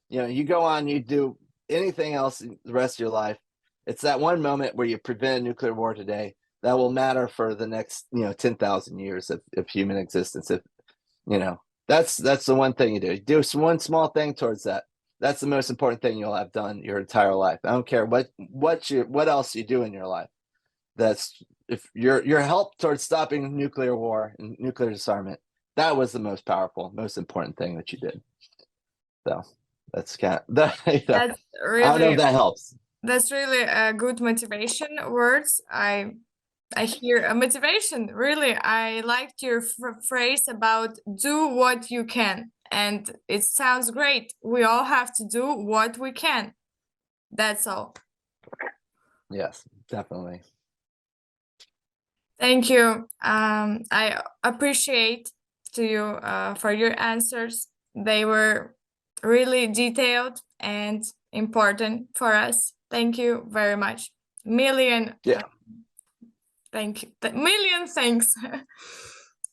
You go on, you do anything else the rest of your life, it's that one moment where you prevent a nuclear war today that will matter for the next 10,000 years of human existence. If that's the one thing you do. You do one small thing towards that. That's the most important thing you'll have done your entire life. I don't care what else you do in your life. That's if your help towards stopping nuclear war and nuclear disarmament, that was the most powerful, most important thing that you did. So that's kind of that. That's I don't know if really that helps. That's really a good motivation words. I hear a motivation. Really, I liked your phrase about do what you can, and it sounds great. We all have to do what we can. That's all. Yes, definitely. Thank you. I appreciate to you for your answers. They were really detailed and important for us. Thank you very much. Million. Yeah. Thank you. Million thanks.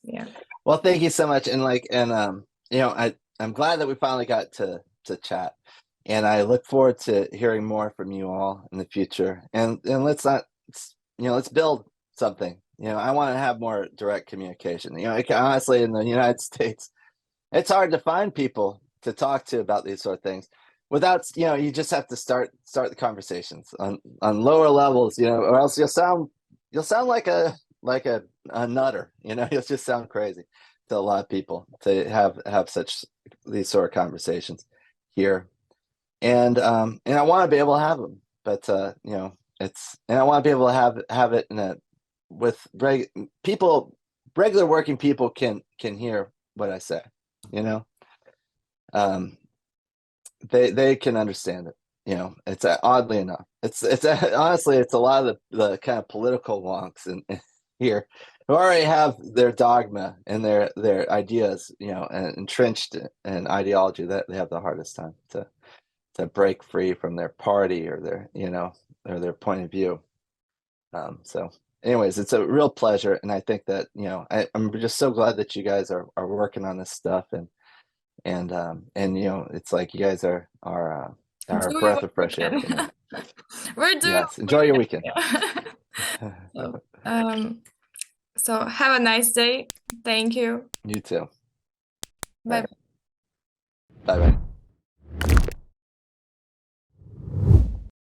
Yeah. Well, thank you so much. And I'm glad that we finally got to chat. And I look forward to hearing more from you all in the future. And let's build something. I want to have more direct communication. Honestly, in the United States, it's hard to find people to talk to about these sort of things without, you just have to start the conversations on lower levels, or else you'll sound like a nutter, you'll just sound crazy to a lot of people to have these sort of conversations here. And I want to be able to have them, but and I want to be able to have it with regular working people can hear what I say, they can understand it. it's oddly enough, it's honestly, it's a lot of the kind of political wonks in here who already have their dogma and their ideas, and entrenched in ideology, that they have the hardest time to break free from their party or or their point of view. So anyways, it's a real pleasure. And I think that, I'm just so glad that you guys are working on this stuff, and it's like you guys are a Doing breath what of we fresh air for me. can. We're doing Yes. what we Enjoy your weekend. can. So, so have a nice day. Thank you. You too. Bye. Bye bye.